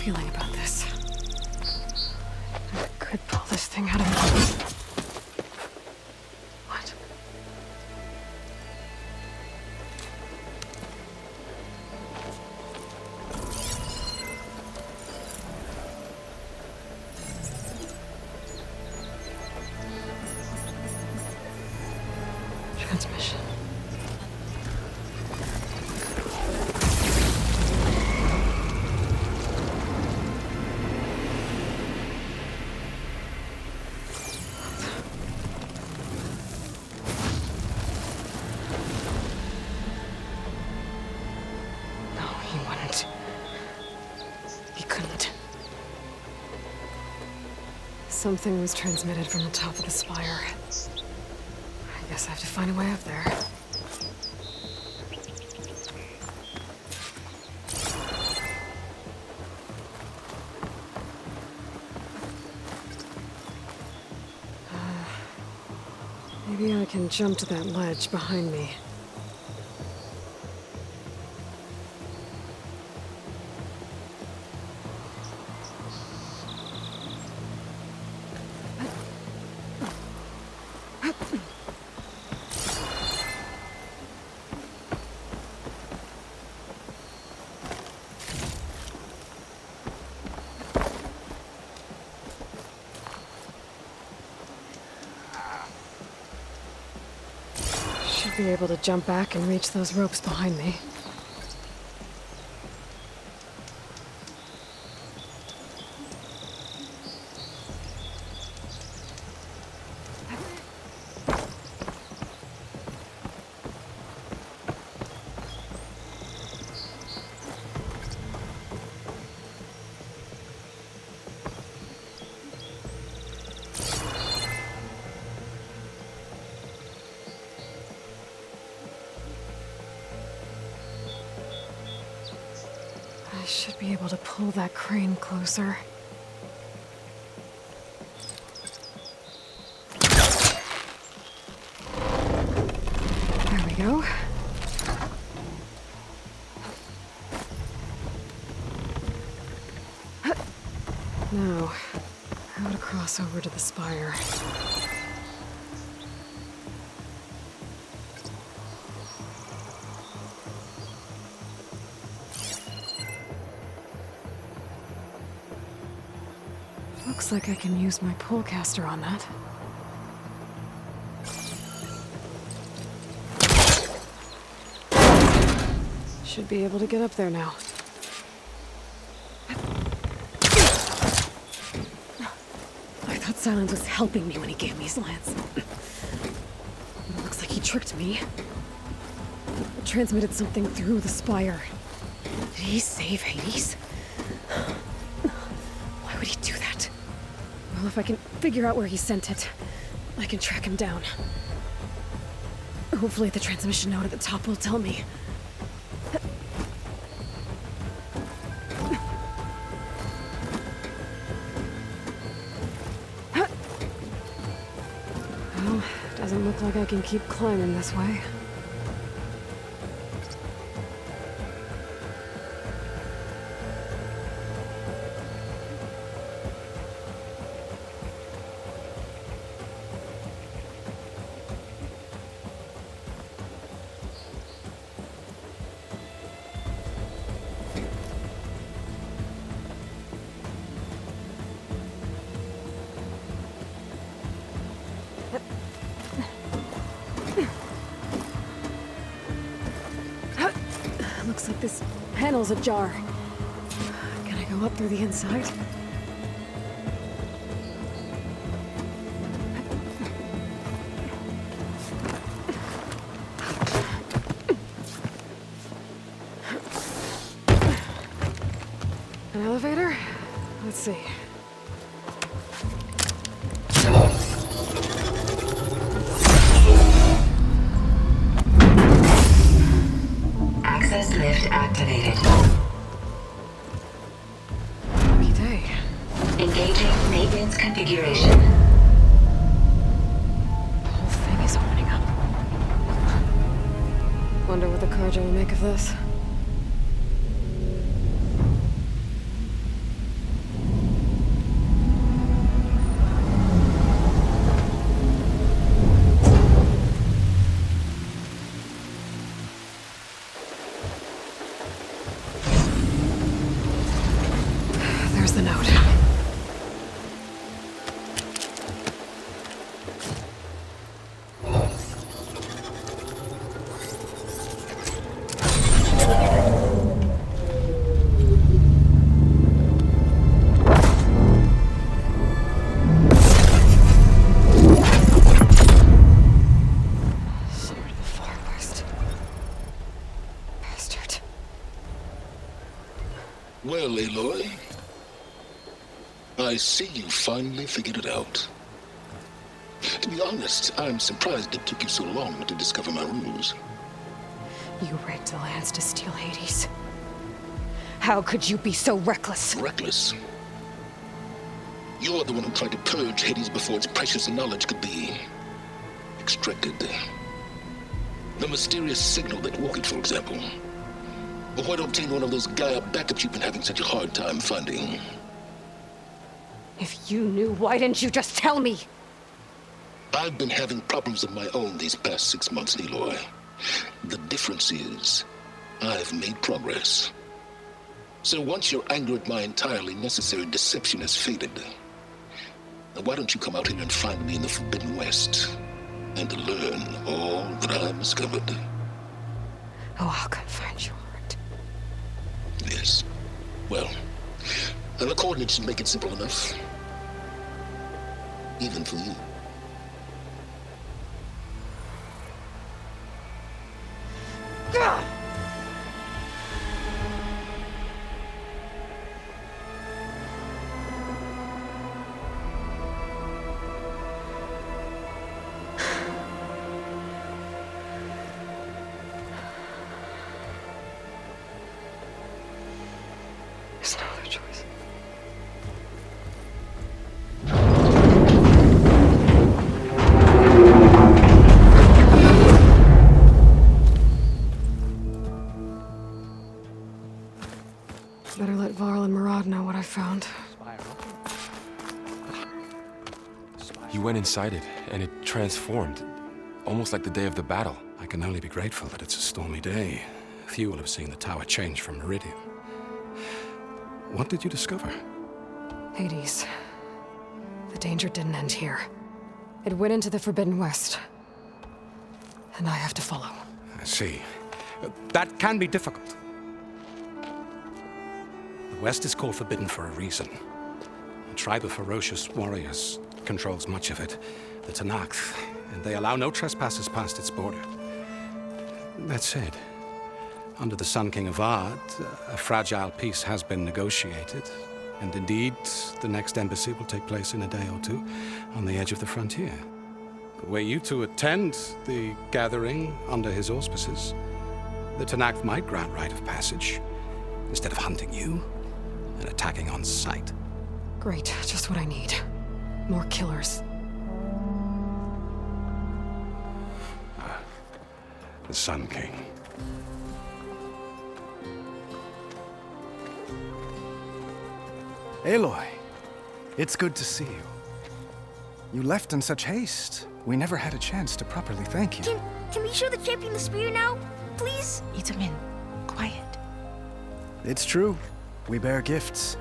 feeling about this. I could pull this thing out of me. What? Transmission. No, he wouldn't. He couldn't. Something was transmitted from the top of the spire. I guess I have to find a way up there. Maybe I can jump to that ledge behind me. Should be able to jump back and reach those ropes behind me. I should be able to pull that crane closer. There we go. Now, how to cross over to the spire. Looks like I can use my pullcaster on that. Should be able to get up there now. I thought Silence was helping me when he gave me his lance. It looks like he tricked me. Transmitted something through the spire. Did he save Hades? Why would he do that? Well, if I can figure out where he sent it, I can track him down. Hopefully the transmission note at the top will tell me. Well, doesn't look like I can keep climbing this way. Looks like this panel's ajar. Can I go up through the inside? An elevator? Let's see. Access lift activated. Lucky day. Engaging maintenance configuration. The whole thing is opening up. Wonder what the carja will make of this. Well, Aloy, I see you finally figured it out. To be honest, I'm surprised it took you so long to discover my ruse. You rigged the lands to steal Hades. How could you be so reckless? Reckless? You're the one who tried to purge Hades before its precious knowledge could be extracted. The mysterious signal that woke it, for example. Or why to obtain one of those Gaia backups you've been having such a hard time finding. If you knew, why didn't you just tell me? I've been having problems of my own these past 6 months, Aloy. The difference is, I've made progress. So once your anger at my entirely necessary deception has faded, now why don't you come out here and find me in the Forbidden West, and learn all that I've discovered? Oh, I'll come find your heart. Yes. Well, the coordinates should make it simple enough. Even for you. There's no other choice. Better let Varl and Murad know what I found. You went inside it, and it transformed, almost like the day of the battle. I can only be grateful that it's a stormy day. Few will have seen the tower change from Meridian. What did you discover? Hades. The danger didn't end here. It went into the Forbidden West. And I have to follow. I see. That can be difficult. The West is called Forbidden for a reason. A tribe of ferocious warriors controls much of it, the Tanakh, and they allow no trespassers past its border. That said, under the Sun King of Ard, a fragile peace has been negotiated, and indeed, the next embassy will take place in a day or two on the edge of the frontier. Were you to attend the gathering under his auspices, the Tanakh might grant right of passage, instead of hunting you and attacking on sight. Great, just what I need. More killers. The Sun King. Aloy, it's good to see you. You left in such haste. We never had a chance to properly thank you. Can we show the champion the spear now? Please? Itamin, quiet. It's true. We bear gifts.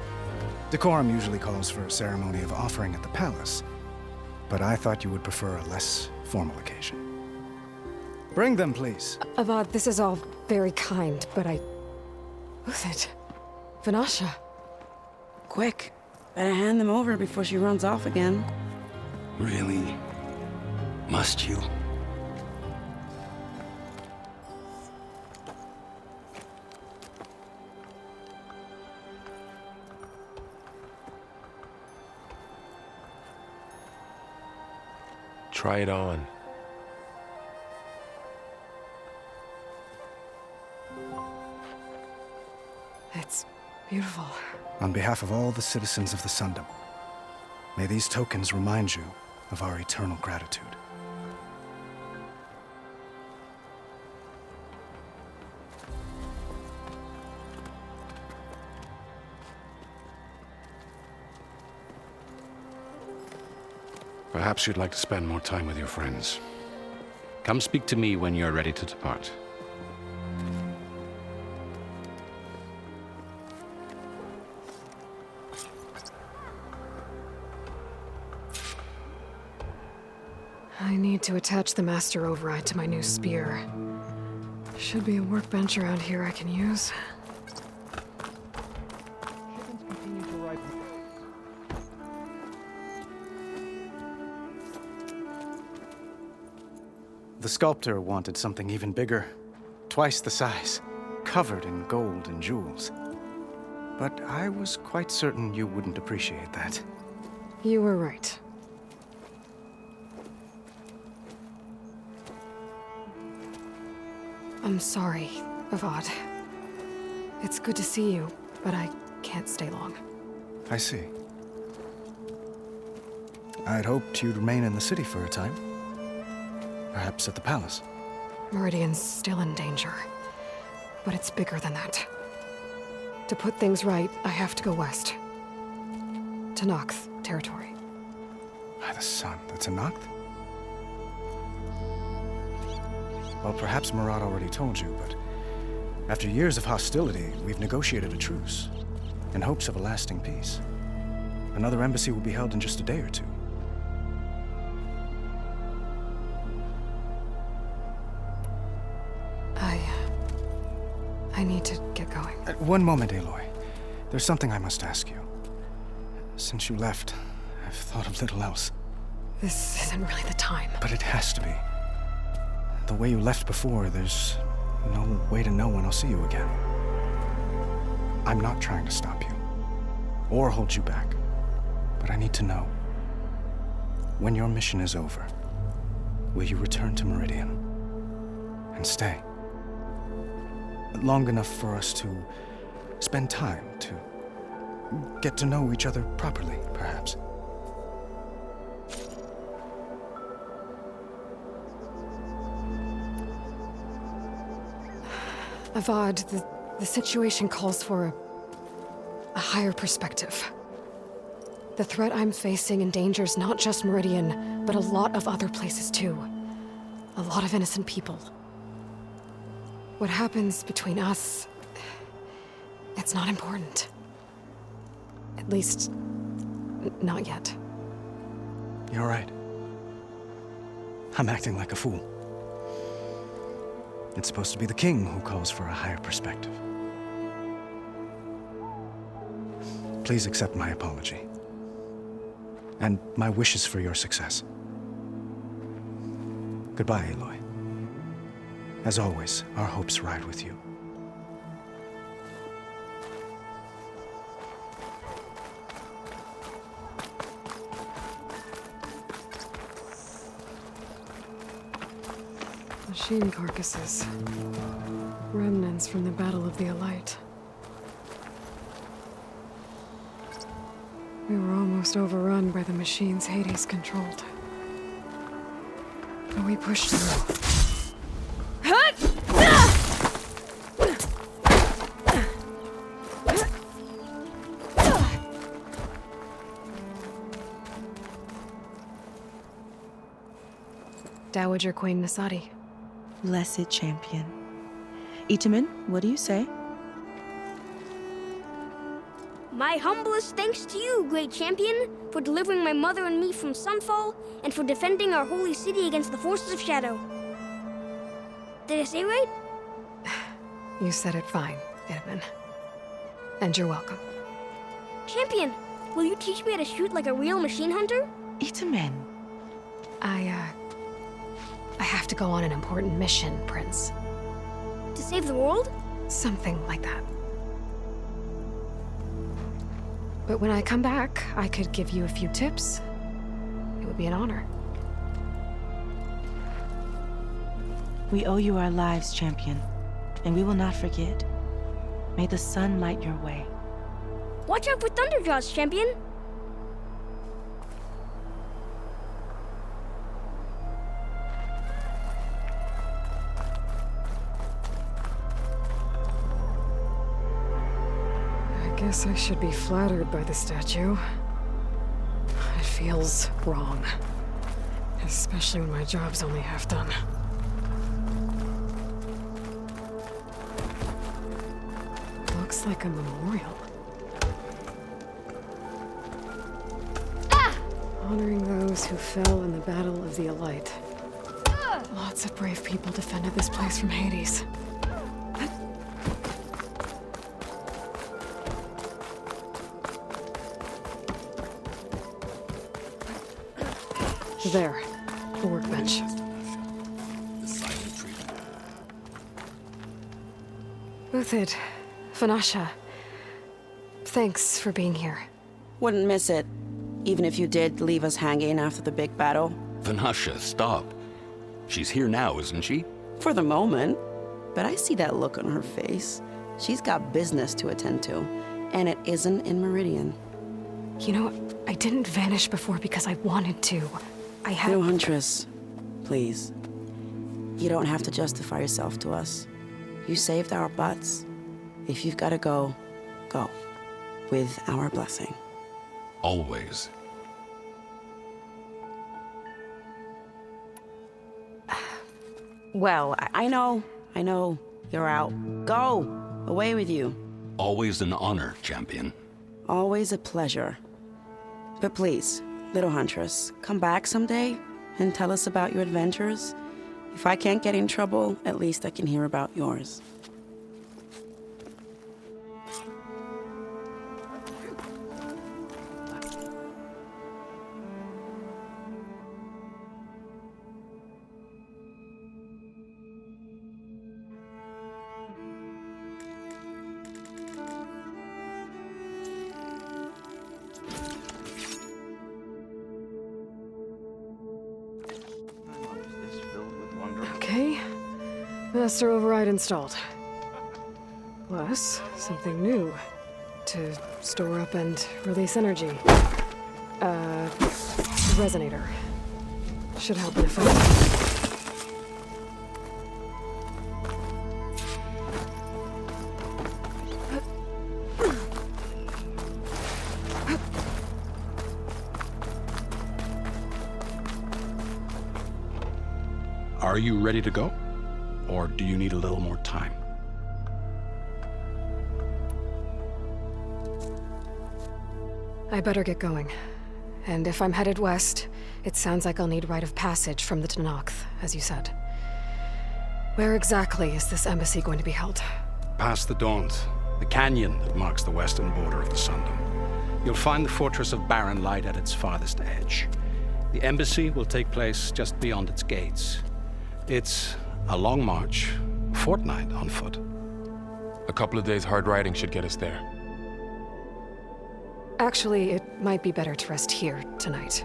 Decorum usually calls for a ceremony of offering at the palace, but I thought you would prefer a less formal occasion. Bring them, please. Avad, this is all very kind, but Who's it? Vanasha. Quick, better hand them over before she runs off again. Really? Must you? Try it on. It's beautiful. On behalf of all the citizens of the Sundom, may these tokens remind you of our eternal gratitude. Perhaps you'd like to spend more time with your friends. Come speak to me when you're ready to depart. I need to attach the master override to my new spear. Should be a workbench around here I can use. The sculptor wanted something even bigger, twice the size, covered in gold and jewels. but I was quite certain you wouldn't appreciate that. You were right. I'm sorry, Avad. It's good to see you, but I can't stay long. I see. I'd hoped you'd remain in the city for a time. Perhaps at the palace. Meridian's still in danger, but it's bigger than that. To put things right, I have to go west. To Nox territory. By the sun, that's a Noct? Well, perhaps Murad already told you, but after years of hostility, we've negotiated a truce in hopes of a lasting peace. Another embassy will be held in just a day or two. I need to get going. One moment, Aloy. There's something I must ask you. Since you left, I've thought of little else. This isn't really the time. But it has to be. The way you left before, there's no way to know when I'll see you again. I'm not trying to stop you, or hold you back, but I need to know. When your mission is over, will you return to Meridian and stay? Long enough for us to spend time, to get to know each other properly, perhaps. Avad, the situation calls for a higher perspective. The threat I'm facing endangers not just Meridian, but a lot of other places too. A lot of innocent people. What happens between us, it's not important. At least, not yet. You're right. I'm acting like a fool. It's supposed to be the king who calls for a higher perspective. Please accept my apology. And my wishes for your success. Goodbye, Aloy. As always, our hopes ride with you. Machine carcasses. Remnants from the Battle of the Elite. We were almost overrun by the machines Hades controlled. But we pushed through. Dowager Queen Nasadi. Blessed champion. Itamen, what do you say? My humblest thanks to you, great champion, for delivering my mother and me from Sunfall, and for defending our holy city against the forces of Shadow. Did I say right? You said it fine, Edmund. And you're welcome. Champion, will you teach me how to shoot like a real machine hunter? Itamen. I have to go on an important mission, Prince. To save the world? Something like that. But when I come back, I could give you a few tips. It would be an honor. We owe you our lives, champion, and we will not forget. May the sun light your way. Watch out for Thunderjaws, champion! I guess I should be flattered by the statue. It feels wrong. Especially when my job's only half done. Looks like a memorial. Honoring those who fell in the Battle of the Elite. Lots of brave people defended this place from Hades. There, the workbench. Uthid, Fanasha. Thanks for being here. Wouldn't miss it, even if you did leave us hanging after the big battle. Vanasha, stop. She's here now, isn't she? For the moment. But I see that look on her face. She's got business to attend to, and it isn't in Meridian. You know, I didn't vanish before because I wanted to. I had... No, Huntress. Please. You don't have to justify yourself to us. You saved our butts. If you've got to go, go. With our blessing. Always. Well, I know. You're out. Go! Away with you. Always an honor, champion. Always a pleasure. But please, little Huntress, come back someday and tell us about your adventures. If I can't get in trouble, at least I can hear about yours. Okay. Master override installed. Plus, something new. To store up and release energy. Resonator. Should help in a fight. Are you ready to go? Or do you need a little more time? I better get going. And if I'm headed west, it sounds like I'll need rite of passage from the Tenakth, as you said. Where exactly is this embassy going to be held? Past the Daunt, the canyon that marks the western border of the Sundom. You'll find the fortress of Barren Light at its farthest edge. The embassy will take place just beyond its gates. It's a long march, a fortnight on foot. A couple of days hard riding should get us there. Actually, it might be better to rest here tonight.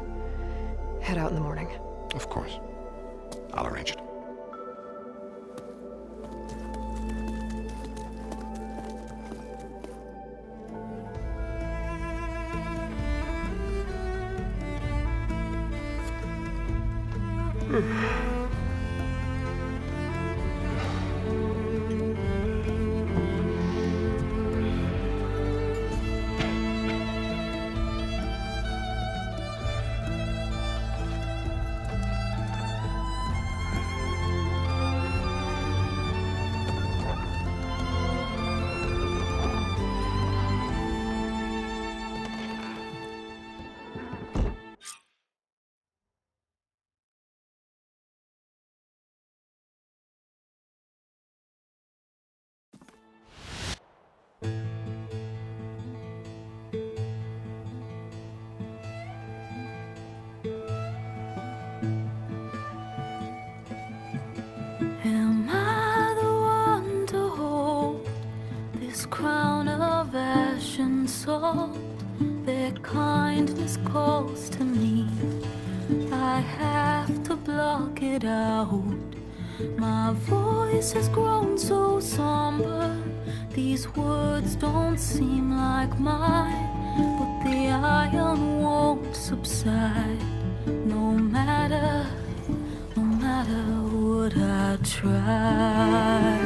Head out in the morning. Of course. I'll arrange it. Am I the one to hold this crown of ash and salt? Their kindness calls to me. I have to block it out. My voice has grown so somber. These words don't seem like mine, but the iron won't subside. No matter what I try.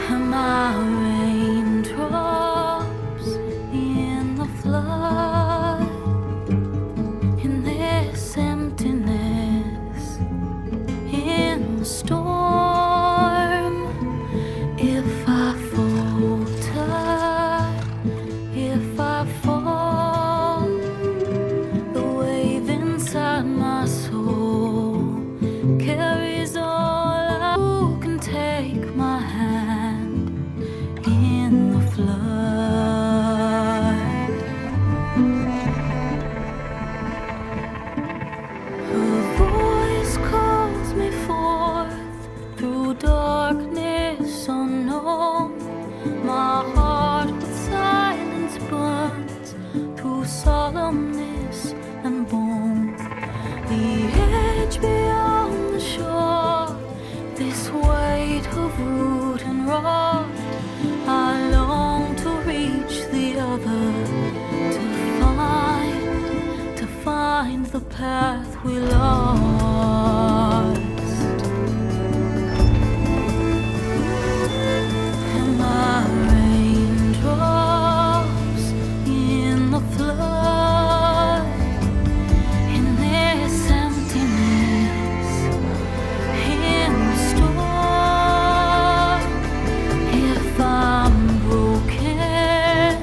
Am I raindrops in the flood? In this emptiness, in the storm. If I falter, if I fall, the wave inside my soul path we lost. And my raindrops in the flood, in this emptiness, in the storm. If I'm broken,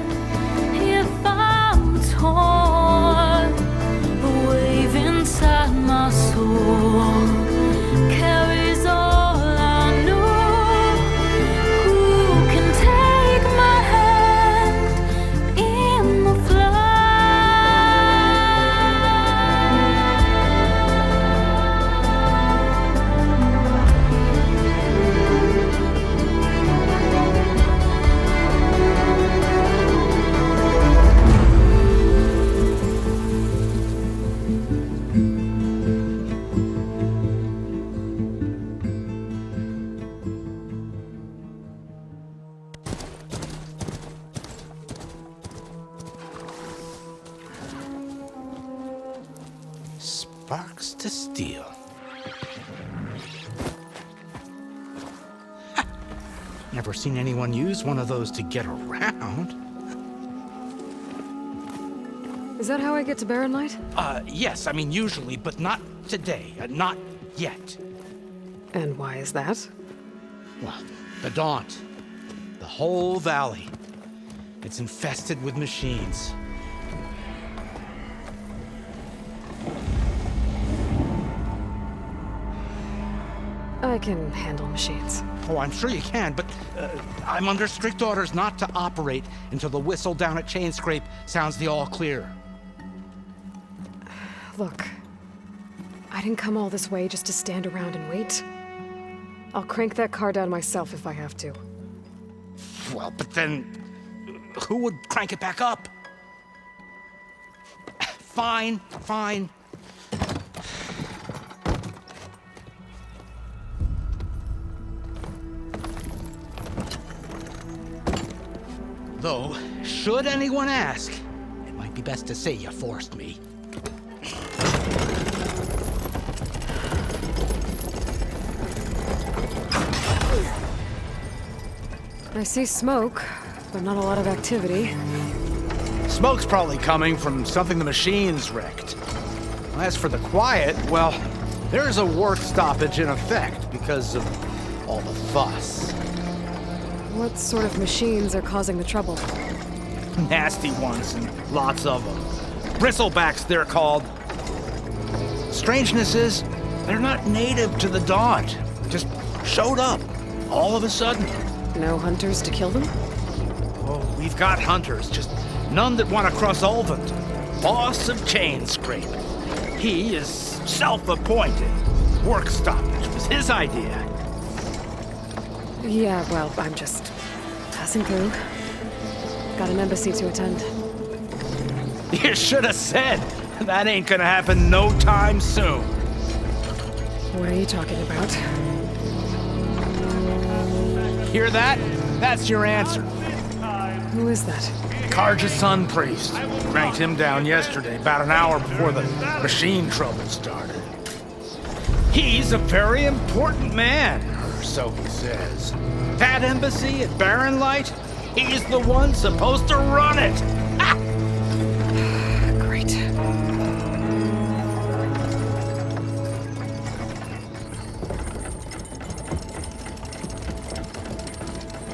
if I'm torn, the wave inside my soul carries all I know. Who can take my hand in the Sparks to steel. Never seen anyone use one of those to get around. Is that how I get to Barren Light? Yes, I mean usually, but not today. Not yet. And why is that? Well, the Daunt. The whole valley. It's infested with machines. I can handle machines. Oh, I'm sure you can, but I'm under strict orders not to operate until the whistle down at Chainscrape sounds the all clear. Look, I didn't come all this way just to stand around and wait. I'll crank that car down myself if I have to. Well, but then who would crank it back up? Fine, fine. Though, should anyone ask, it might be best to say you forced me. I see smoke, but not a lot of activity. Smoke's probably coming from something the machines wrecked. As for the quiet, well, there's a work stoppage in effect because of all the fuss. What sort of machines are causing the trouble? Nasty ones, and lots of them. Bristlebacks, they're called. Strangeness is, they're not native to the Daunt. Just showed up, all of a sudden. No hunters to kill them? Oh, we've got hunters, just none that want to cross Ulvund. Boss of Chainscrape. He is self-appointed. Work stoppage was his idea. Yeah, well, I'm just passing through. Got an embassy to attend. You should have said. That ain't gonna happen no time soon. What are you talking about? Hear that? That's your answer. Who is that? Karja's son priest. Cranked him down yesterday, about an hour before the machine trouble started. He's a very important man, or so he says. That embassy at Barren Light, he's the one supposed to run it. Ha! Great.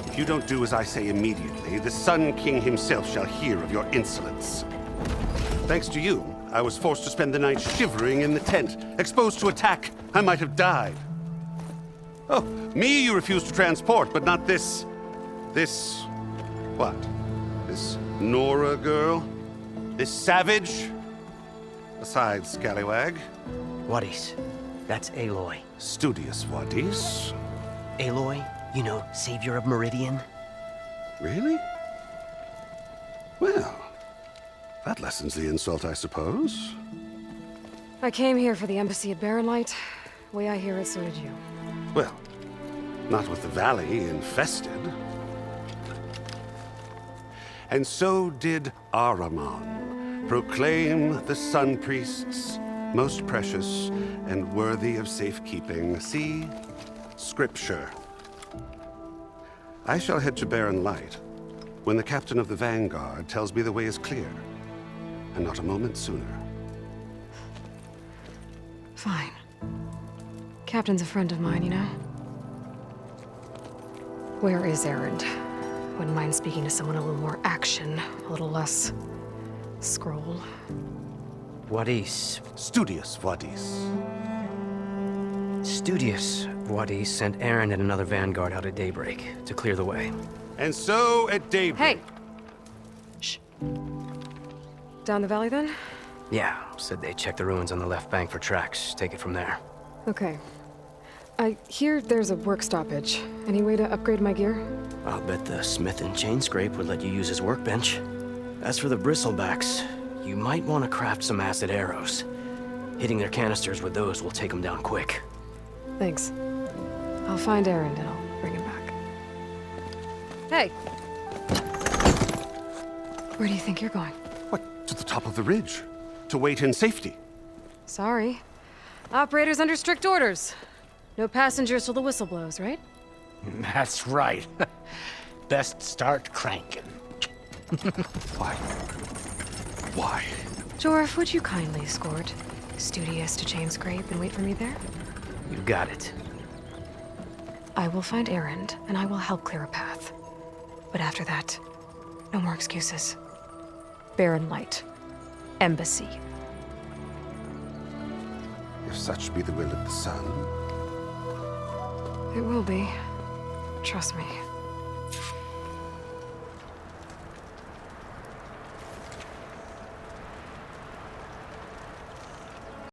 If you don't do as I say immediately, the Sun King himself shall hear of your insolence. Thanks to you, I was forced to spend the night shivering in the tent. Exposed to attack, I might have died. Oh, me you refuse to transport, but not this... what? This Nora girl? This savage? Besides, scallywag. Wadis. That's Aloy. Studious Wadis. Aloy, you know, savior of Meridian. Really? Well, that lessens the insult, I suppose. I came here for the embassy at Barren Light. Way I hear it, so did you. Well, not with the valley infested. And so did Ahriman proclaim the Sun Priests most precious and worthy of safekeeping. See? Scripture. I shall head to Barren Light when the captain of the Vanguard tells me the way is clear, and not a moment sooner. Fine. Captain's a friend of mine, you know? Where is Erend? Wouldn't mind speaking to someone a little more action, a little less scroll. Wadis. Studious Wadis. Studious Wadis sent Aaron and another vanguard out at daybreak to clear the way. And so at daybreak... Hey! Shh. Down the valley, then? Yeah, said they checked the ruins on the left bank for tracks. Take it from there. Okay. I hear there's a work stoppage. Any way to upgrade my gear? I'll bet the smith and chain scrape would let you use his workbench. As for the bristlebacks, you might want to craft some acid arrows. Hitting their canisters with those will take them down quick. Thanks. I'll find Erend and I'll bring him back. Hey! Where do you think you're going? What? To the top of the ridge. To wait in safety. Sorry. Operator's under strict orders. No passengers till the whistle blows, right? That's right. Best start cranking. Why? Why? Jorf, would you kindly escort Studious to Chain Scrape and wait for me there? You got it. I will find Erend, and I will help clear a path. But after that, no more excuses. Barren Light. Embassy. If such be the will of the sun. It will be. Trust me.